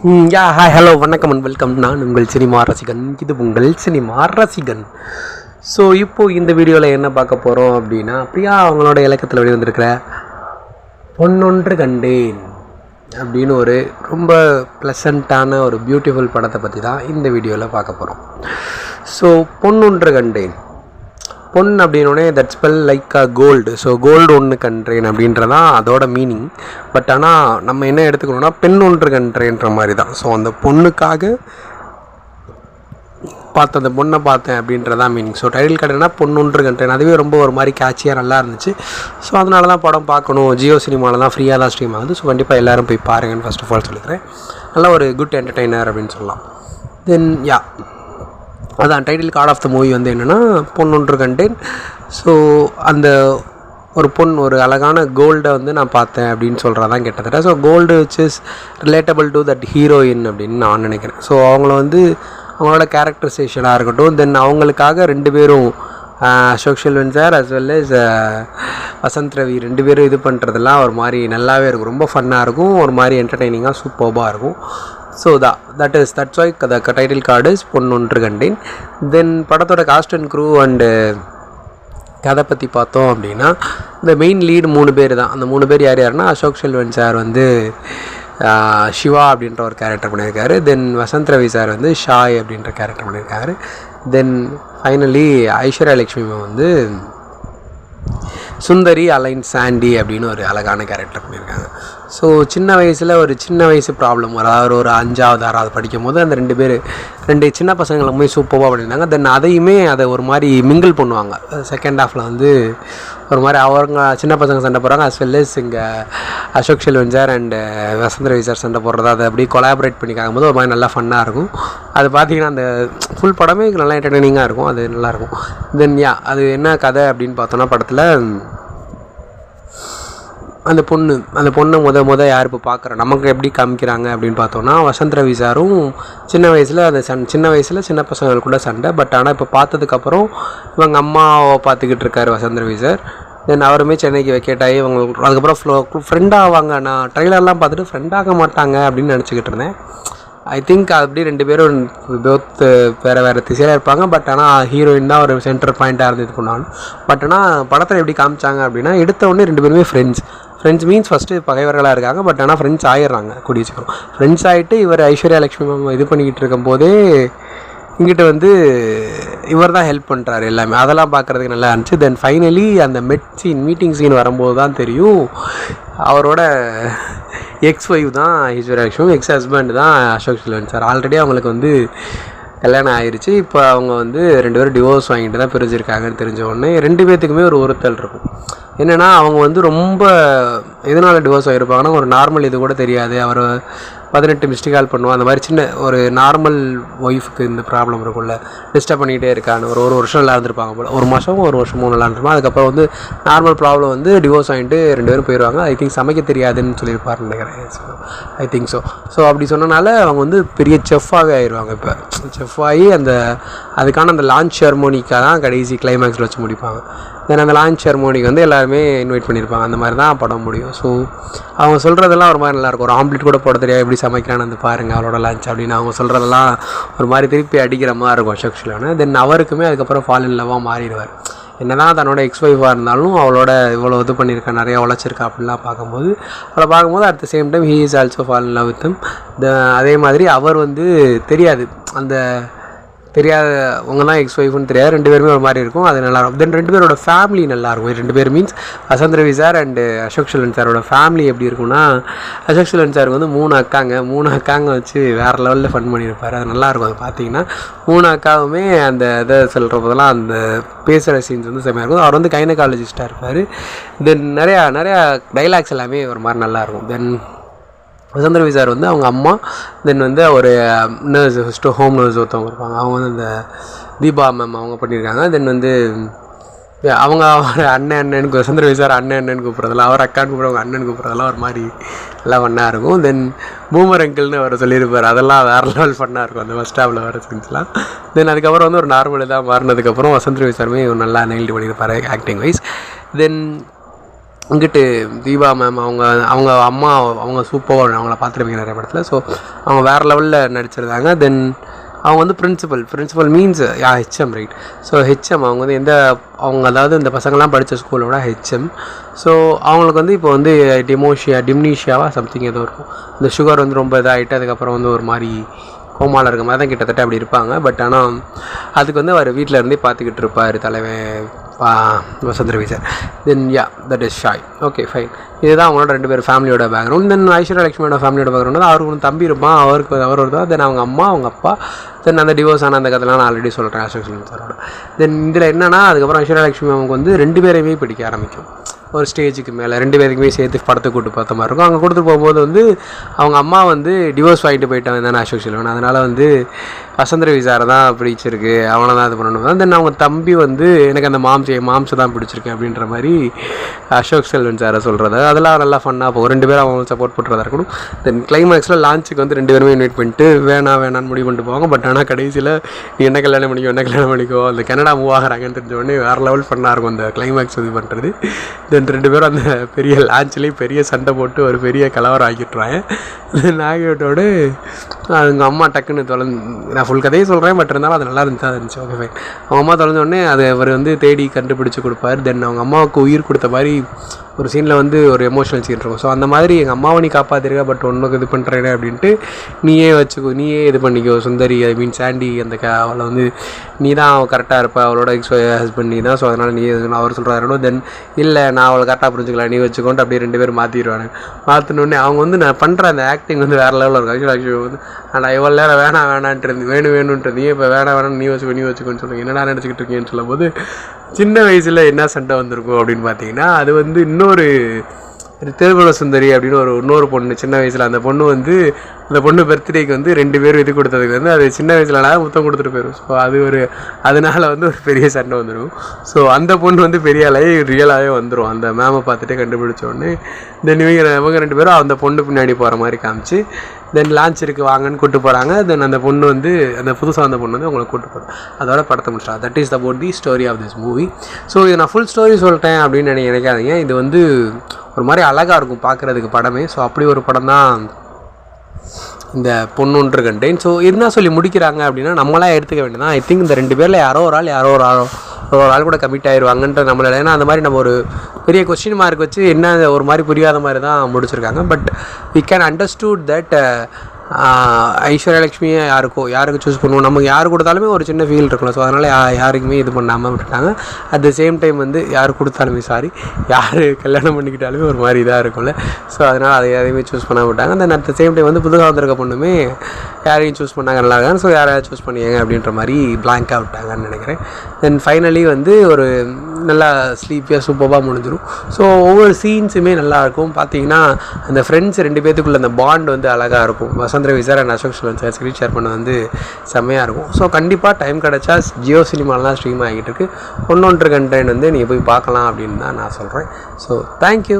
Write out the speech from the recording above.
Hi hello வணக்கம் and welcome. நான் உங்கள் சினிமா ரசிகன். இது உங்கள் சினிமா ரசிகன். ஸோ இப்போது இந்த வீடியோவில் என்ன பார்க்க போகிறோம் அப்படின்னா, அப்படியா அவங்களோட இலக்கத்தில் வெளிவந்திருக்கிற பொன்னொன்று கண்டேன் அப்படின்னு ஒரு ரொம்ப ப்ளசண்ட்டான ஒரு பியூட்டிஃபுல் படத்தை பற்றி தான் இந்த வீடியோவில் பார்க்க போகிறோம். ஸோ பொன்னொன்று கண்டேன், பொன் அப்படின்னோடனே that spell like a gold. So gold ஒன்று கண்டேன் அப்படின்றதான் அதோட மீனிங். பட் ஆனால் நம்ம என்ன எடுத்துக்கணும்னா பெண் ஒன்று கண்டேன்ற மாதிரி தான். ஸோ அந்த பொண்ணுக்காக அந்த பொண்ணை பார்த்தேன் அப்படின்றதான் மீனிங். ஸோ டைட்டில் கார்டுனா பொன்னொன்று கண்டேன், அதுவே ரொம்ப ஒரு மாதிரி கேட்சியாக நல்லா இருந்துச்சு. ஸோ அதனால தான் படம் பார்க்கணும். ஜியோ சினிமாவில் தான் ஃப்ரீயாக தான் ஸ்ட்ரீம் ஆகுது. ஸோ கண்டிப்பாக எல்லோரும் போய் பாருங்கன்னு ஃபர்ஸ்ட் ஆஃப் ஆல் சொல்லிக்கிறேன். நல்ல ஒரு குட் என்டர்டெய்னர் அப்படின்னு சொல்லலாம். தென் அதான் title card of the movie வந்து என்னென்னா பொன்னொன்று கண்டேன். ஸோ அந்த ஒரு ஒரு அழகான கோல்டை வந்து நான் பார்த்தேன் அப்படின்னு சொல்கிறதான் கிட்டத்தட்ட. So gold which is relatable to that heroine அப்படின்னு நான் நினைக்கிறேன். ஸோ அவங்கள வந்து அவங்களோட கேரக்டரைசேஷனாக இருக்கட்டும், தென் அவங்களுக்காக ரெண்டு பேரும் Ashok Selvan sir as well as Vasanth Ravi ரெண்டு பேரும் இது பண்ணுறதெல்லாம் ஒரு மாதிரி நல்லாவே இருக்கும். ரொம்ப ஃபன்னாக இருக்கும், ஒரு மாதிரி என்டர்டெய்னிங்காக சூப்பர்பாக இருக்கும். So that's why the title card is பொன்னொன்று கண்டேன். தென் படத்தோட காஸ்ட் அண்ட் க்ரூ அண்டு கதை பற்றி பார்த்தோம் அப்படின்னா, இந்த மெயின் லீடு 3 பேர் தான். அந்த 3 பேர் யாருன்னா, அசோக் செல்வன் சார் வந்து சிவா அப்படின்ற ஒரு கேரக்டர் பண்ணியிருக்காரு. தென் வசந்த் ரவி சார் வந்து ஷாய் அப்படின்ற கேரக்டர் பண்ணியிருக்காரு. தென் ஃபைனலி ஐஸ்வர்யா லக்ஷ்மி வந்து சுந்தரி அலைன் சாண்டி அப்படின்னு ஒரு அழகான கேரக்டர் பண்ணியிருக்காங்க. ஸோ சின்ன வயசு ப்ராப்ளம், அதாவது ஒரு 5வது 6வது படிக்கும் போது அந்த 2 சின்ன பசங்களை போய் சூப்பராக பண்ணியிருந்தாங்க. தென் அதை ஒரு மாதிரி மிங்கிள் பண்ணுவாங்க. செகண்ட் ஹாஃபில் வந்து ஒரு மாதிரி அவங்க சின்ன பசங்க சண்டை போடுறாங்க, அஸ் வெல் எஸ் இங்கே Ashok Selvan sir and Vasanth Ravi sir சண்டை போடுறதா அதை அப்படியே கொலாபரேட் பண்ணி காக்கும்போது ஒரு மாதிரி நல்லா ஃபன்னாக இருக்கும். அது பார்த்திங்கன்னா அந்த ஃபுல் படமே நல்லா என்டர்டெய்னிங்காக இருக்கும், அது நல்லாயிருக்கும். தென் அது என்ன கதை அப்படின்னு பார்த்தோன்னா, படத்தில் அந்த பொண்ணை முத யார் இப்போ பார்க்குறோம் நமக்கு எப்படி காமிக்கிறாங்க அப்படின்னு பார்த்தோன்னா, வசந்த் ரவி சாரும் சின்ன வயசில் சின்ன பசங்களுக்கு கூட சண்டை. பட் ஆனால் இப்போ பார்த்ததுக்கப்புறம் இவங்க அம்மாவை பார்த்துக்கிட்டு இருக்காரு வசந்த் ரவி சார். தென் அவருமே சென்னைக்கு வெக்கேட் ஆகி இவங்களுக்கு அதுக்கப்புறம் ஃப்ரெண்ட் ஆவாங்க. நான் ட்ரெய்லர்லாம் பார்த்துட்டு ஃப்ரெண்ட் ஆக மாட்டாங்க அப்படின்னு நினச்சிக்கிட்டு இருந்தேன். ஐ திங்க் அப்படி 2 பேரும் போத் வேறு திசையாக இருப்பாங்க. பட் ஆனால் ஹீரோயின் தான் ஒரு சென்டர் பாயிண்ட்டாக இருந்தது கொண்டாலும். பட் ஆனால் படத்தில் எப்படி காமிச்சாங்க அப்படின்னா, எடுத்த உடனே 2 பேருமே ஃப்ரெண்ட்ஸ் மீன்ஸ் ஃபஸ்ட்டு பகைவர்களாக இருக்காங்க. பட் ஆனால் ஃப்ரெண்ட்ஸ் ஆகிடுறாங்க கூடிய சீக்கிரம். ஃப்ரெண்ட்ஸ் ஆகிட்டு இவர் ஐஸ்வர்யா லக்ஷ்மி மேம் இது பண்ணிக்கிட்டு இருக்கும்போதே இங்கிட்ட வந்து இவர் தான் ஹெல்ப் பண்ணுறாரு எல்லாமே. அதெல்லாம் பார்க்குறதுக்கு நல்லா இருந்துச்சு. தென் ஃபைனலி அந்த மீட்டிங் சீன் வரும்போது தான் தெரியும், அவரோட எக்ஸ் ஒய்ஃப் தான் ஐஸ்வர்யா லக்ஷ்மி, எக்ஸ் ஹஸ்பண்ட் தான் அசோக் செல்வன் சார். ஆல்ரெடி அவங்களுக்கு வந்து கல்யாணம் ஆயிடுச்சு. இப்போ அவங்க வந்து 2 பேரும் டிவோர்ஸ் வாங்கிட்டு தான் பிரிஞ்சிருக்காங்கன்னு தெரிஞ்ச உடனே 2 பேர்த்துக்குமே ஒரு உறுத்தல் இருக்கும். என்னென்னா, அவங்க வந்து ரொம்ப எதனால் டிவோர்ஸ் ஆகிருப்பாங்கன்னா, ஒரு நார்மல் இது கூட தெரியாது. அவர் 18 மிஸ்டு கால் பண்ணுவோம். அந்த மாதிரி சின்ன ஒரு நார்மல் ஒய்ஃபுக்கு இந்த ப்ராப்ளம் இருக்கும்ல, டிஸ்டர்ப் பண்ணிக்கிட்டே இருக்கான்னு ஒரு வருஷம் நல்லா இருந்திருப்பாங்க போல், ஒரு வருஷமோ நல்லா இருந்திருப்பாங்க. அதுக்கப்புறம் வந்து நார்மல் ப்ராப்ளம் வந்து டிவோர்ஸ் வாங்கிட்டு 2 பேரும் போயிடுவாங்க. ஐ திங்க் சமைக்க தெரியாதுன்னு சொல்லியிருப்பாருன்னு நினைக்கிறேன். ஐ திங்க் ஸோ அப்படி சொன்னனால அவங்க வந்து பெரிய செஃப்பாகவே ஆயிடுவாங்க. இப்போ செஃப் ஆகி அதுக்கான அந்த லான்ச் செரமோனிக்காக தான் கடைசி கிளைமேக்ஸில் வச்சு முடிப்பாங்க. தென் அந்த லான்ச் செரமோனிக்கு வந்து எல்லாருமே இன்வைட் பண்ணியிருப்பாங்க. அந்த மாதிரி தான் படம் முடியும். ஸோ அவங்க சொல்கிறதெல்லாம் ஒரு மாதிரி நல்லாயிருக்கும். ஒரு ஆம்ப்லேட் கூட போட தெரியாது, எப்படி சமைக்கிறான்னு வந்து பாருங்கள் அவளோட லஞ்ச் அப்படின்னு அவங்க சொல்கிறதெல்லாம் ஒரு மாதிரி திருப்பி அடிக்கிற மாதிரி இருக்கும் அசோக் செல்வன். தென் அவருக்குமே அதுக்கப்புறம் ஃபால் இன் லவ்வாக மாறிடுவார். என்ன தான் தன்னோட எக்ஸ் ஒய்ஃபாக இருந்தாலும் அவளோட இவ்வளோ இது பண்ணியிருக்கா, நிறையா உழைச்சிருக்கா அப்படின்லாம் பார்க்கும்போது at the same time he is also fall in love with him. அதே மாதிரி அவர் வந்து தெரியாது, அவங்க தான் எக்ஸ் ஒய்ஃப்னு தெரியாது. 2 பேருமே ஒரு மாதிரி இருக்கும், அது நல்லாயிருக்கும். தென் 2 பேரோட ஃபேமிலி நல்லாயிருக்கும். 2 பேர் means Vasanth Ravi sir and Ashok Selvan சாரோட ஃபேமிலி எப்படி இருக்குன்னா, அசோக் செல்வன் சாருக்கு வந்து 3 அக்காங்க வச்சு வேறு லெவலில் ஃபன் பண்ணியிருப்பார். அது நல்லாயிருக்கும். அது பார்த்தீங்கன்னா 3 அக்காவுமே அந்த இதை சொல்கிற போதெல்லாம் அந்த பேசுகிற சீன்ஸ் வந்து செம்மையாக இருக்கும். அவர் வந்து கைனகாலஜிஸ்ட்டாக இருப்பார். தென் நிறையா டைலாக்ஸ் எல்லாமே ஒரு மாதிரி நல்லாயிருக்கும். தென் வசந்த் ரவி சார் வந்து அவங்க அம்மா, தென் வந்து ஒரு நர்ஸ், ஃபஸ்ட்டு ஹோம் நர்ஸ் ஒருத்தவங்க இருப்பாங்க, அவங்க வந்து இந்த தீபா மேம் அவங்க பண்ணியிருக்காங்க. தென் வந்து அவங்க அண்ணனுக்கு வசந்த் ரவி சார் அண்ணன் கூப்பிட்றதெல்லாம், அவர் அக்கான்னு கூப்பிட்றவங்க அண்ணன் கூப்பிட்றதெல்லாம் ஒரு மாதிரி எல்லாம் ஃபன்னாக இருக்கும். தென் பூமர் அங்கிள்னு அவர் சொல்லியிருப்பார், அதெல்லாம் வேறு லெவல் ஃபன்னாக இருக்கும் அந்த ஃபஸ்ட் ஹாஃபில் வர சீன்ஸ்லாம். தென் அதுக்கப்புறம் வந்து ஒரு நார்மல் இதாக மாறினதுக்கப்புறம் வசந்த் ரவி சாருமே நல்லா நெயில்டு பண்ணியிருப்பார் ஆக்டிங் வைஸ். தென் இங்கிட்டு தீபா மேம் அவங்க அவங்க அம்மா அவங்க சூப்பராக அவங்கள பார்த்துருப்பீங்க நிறைய படத்தில். ஸோ அவங்க வேறு லெவலில் நடிச்சிருந்தாங்க. தென் அவங்க வந்து principal means HM right. So HM அவங்க வந்து அவங்க அதாவது இந்த பசங்கள்லாம் படித்த ஸ்கூலோட ஹெச்எம். ஸோ அவங்களுக்கு வந்து இப்போ வந்து டிம்னீஷியாவாக சம்திங் ஏதோ இருக்கும். இந்த சுகர் வந்து ரொம்ப இதாகிட்டு அதுக்கப்புறம் வந்து ஒரு மாதிரி கோமாவில் இருக்க மாதிரி தான் கிட்டத்தட்ட அப்படி இருப்பாங்க. பட் ஆனால் அதுக்கு வந்து அவர் வீட்டில் இருந்தே பார்த்துக்கிட்டு இருப்பார் தலைவன் Vasanth Ravi sir. Then that is ஷாய். Okay fine. இதுதான் அவங்களோட 2 பேர் ஃபேமிலியோட பேக்ரவுண்ட். தென் ஐஸ்வர்யா லட்சுமியோட ஃபேமிலியோட பேக்ரவுண்ட் அவருக்கு ஒரு தம்பி இருப்பான், அவர் ஒரு தான். தென் அவங்க அம்மா அவங்க அப்பா. தென் அந்த டிவோர்ஸ் ஆன அந்த கதைலாம் நான் ஆல்ரெடி சொல்கிறேன் அசோக் செல்வன் சாரோட. தென் இதில் என்னென்னா அதுக்கப்புறம் ஐஸ்வர்யா லட்சுமி அவங்க வந்து 2 பேரையுமே பிடிக்க ஆரம்பிக்கும். ஒரு ஸ்டேஜுக்கு மேலே 2 பேருக்குமே சேர்த்து படத்தை கூட்டு பார்த்த மாதிரி இருக்கும். அங்கே கொடுத்துட்டு போகும்போது வந்து அவங்க அம்மா வந்து டிவோர்ஸ் வாங்கிட்டு போயிட்டாங்க தானே அசோக் செல்வன். அதனால் வந்து வசந்த் ரவி சாரை தான் பிடிச்சிருக்கு, அவனை தான் இது பண்ணணும் தான். தென் அவங்க தம்பி வந்து எனக்கு அந்த மாம்சை தான் பிடிச்சிருக்கு அப்படின்ற மாதிரி அசோக் செல்வன் சாரை சொல்கிறது. அதெல்லாம் நல்லா ஃபன்னாக போகும். 2 பேரும் அவங்க சப்போர்ட் பண்ணுறதா இருக்கணும். தென் கிளைமேக்ஸில் லான்ச்சுக்கு வந்து 2 பேருமே இன்வைட் பண்ணிட்டு வேணான்னு முடிவு பண்ணிட்டு போவாங்க. பட் ஆனால் கடைசியில் நீ என்ன கல்யாணம் பண்ணிக்கோ அந்த கனடா மூவ் ஆகிறாங்கன்னு தெரிஞ்ச உடனே வேறு லெவல் ஃபன்னாக இருக்கும் அந்த கிளைமேக்ஸ் இது பண்ணுறது. தென் 2 பேரும் அந்த பெரிய லான்ச்லேயும் பெரிய சண்டை போட்டு ஒரு பெரிய கலவரம் ஆக்கிட்டுறாங்க. நாகியோட்டோடு அவங்க அம்மா டக்குன்னு நான் ஃபுல் கதையை சொல்கிறேன். பட் இருந்தாலும் அது நல்லா இருந்துச்சு. Okay fine. அவங்க அம்மா தொலைஞ்சோடனே அதை அவர் வந்து தேடி கண்டுபிடிச்சி கொடுப்பார். தென் அவங்க அம்மாவுக்கு உயிர் கொடுத்த மாதிரி ஒரு சீனில் வந்து ஒரு எமோஷனல் சீன் இருக்கும். ஸோ அந்த மாதிரி எங்கள் அம்மாவை நீ காப்பாற்றிருக்க, பட் ஒன்றுக்கு இது பண்ணுறேன் அப்படின்ட்டு நீயே இது பண்ணிக்கோ சுந்தரி, ஐ மீன் சாண்டி அந்த அவளை வந்து நீ தான் அவள் கரெக்டாக இருப்பா, அவளோட ஹஸ்பண்ட் நீ தான். ஸோ அதனால் நீ அவர் சொல்கிறாரு. தென் இல்லை நான் அவளை கரெக்டாக புரிஞ்சுக்கலாம், நீ வச்சுக்கோன்ட்டு அப்படியே 2 பேரும் மாற்றிடுவாங்க. மாற்றினோடனே அவங்க வந்து நான் பண்ணுற அந்த ஆக்டிங் வந்து வேறு லெவலில் இருக்கும். ஆக்சுவலாக வந்து ஆனால் இவ்வளோ நேரம் வேணான்ட்டு வேணுன்ட்டு நீ இப்போ வேணாம் நீ வச்சுக்கோன்னு சொல்லுங்கள், என்னடா நினச்சிக்கிட்டு இருக்கேன்னு சொல்லும் போது சின்ன வயசில் என்ன சண்டை வந்திருக்கும் அப்படின்னு பார்த்தீங்கன்னா அது வந்து இன்னொரு திருமண சுந்தரி அப்படின்னு இன்னொரு பொண்ணு சின்ன வயசில் அந்த பொண்ணு வந்து அந்த பொண்ணு பர்த்டேக்கு வந்து 2 பேரும் இது கொடுத்ததுக்கு வந்து அது சின்ன வயசுலனா முத்தம் கொடுத்துட்டு போயிடும். ஸோ அதனால் வந்து ஒரு பெரிய சண்டை வந்துடும். ஸோ அந்த பொண்ணு வந்து பெரிய ஆளாகி ரியலாகவே வந்துடும். அந்த மேமை பார்த்துட்டே கண்டுபிடிச்சோடனே தென் இவங்க 2 பேரும் அந்த பொண்ணு பின்னாடி போகிற மாதிரி காமிச்சு தென் லான்ச் இருக்குது வாங்கன்னு கூப்பிட்டு போகிறாங்க. தென் அந்த பொண்ணு வந்து அந்த புதுசாக வந்த பொண்ணு வந்து அவங்களை கூப்பிட்டு போகிறோம். அதோட படத்தை முடிச்சிட்டாங்க. That is about the story of this movie. So இது நான் ஃபுல் ஸ்டோரி சொல்லிட்டேன் அப்படின்னு நினைக்காதீங்க. இது வந்து ஒரு மாதிரி அழகாக இருக்கும் பார்க்குறதுக்கு படமே. ஸோ அப்படி ஒரு படம் தான் இந்த பொண்ணொன்று கண்டேன். ஸோ என்ன சொல்லி முடிக்கிறாங்க அப்படின்னா நம்மளாம் எடுத்துக்க வேண்டியதான். ஐ திங்க் இந்த 2 பேரில் யாரோ ஒரு ஆள் கூட கமிட் ஆயிடுவாங்கன்ற நம்மளால. ஏன்னா அந்த மாதிரி நம்ம ஒரு பெரிய கொஸ்டின் மார்க் வச்சு என்ன ஒரு மாதிரி புரியாத மாதிரி தான் முடிச்சிருக்காங்க. But we can understood that Aishwarya லட்சுமியை யாருக்கு சூஸ் பண்ணுவோம், நமக்கு யார் கொடுத்தாலுமே ஒரு சின்ன ஃபீல் இருக்கலாம். ஸோ அதனால் யாருக்குமே இது பண்ணாமல் விட்டுட்டாங்க. அட் த சேம் டைம் வந்து யார் கொடுத்தாலுமே யார் கல்யாணம் பண்ணிக்கிட்டாலுமே ஒரு மாதிரி இதாக இருக்கும்ல. ஸோ அதனால் எதையுமே சூஸ் பண்ண விட்டாங்க. தென் அட் த சேம் டைம் வந்து புதுசாக வந்திருக்க பொண்ணுமே யாரையும் சூஸ் பண்ணாங்க நல்லா இருக்காங்க. ஸோ யாரையாவது சூஸ் பண்ணியாங்க அப்படின்ற மாதிரி பிளாங்காக விட்டாங்கன்னு நினைக்கிறேன். தென் ஃபைனலி வந்து ஒரு நல்லா ஸ்லீப்பியாக சூப்பராக முடிஞ்சிடும். ஸோ ஒவ்வொரு சீன்ஸுமே நல்லாயிருக்கும். பார்த்தீங்கன்னா அந்த ஃப்ரெண்ட்ஸ் 2 பேத்துக்குள்ள அந்த பாண்ட் வந்து அழகாக இருக்கும். Vasanth Ravi sir and Ashok Selvan sir screen share பண்ண வந்து செம்மையாக இருக்கும். ஸோ கண்டிப்பாக டைம் கிடச்சா ஜியோ சினிமாலாம் ஸ்ட்ரீம் ஆகிட்டு இருக்கு. பொண்ணொன்று கண்டேன் வந்து நீங்கள் போய் பார்க்கலாம் அப்படின்னு தான் நான் சொல்கிறேன். So thank you.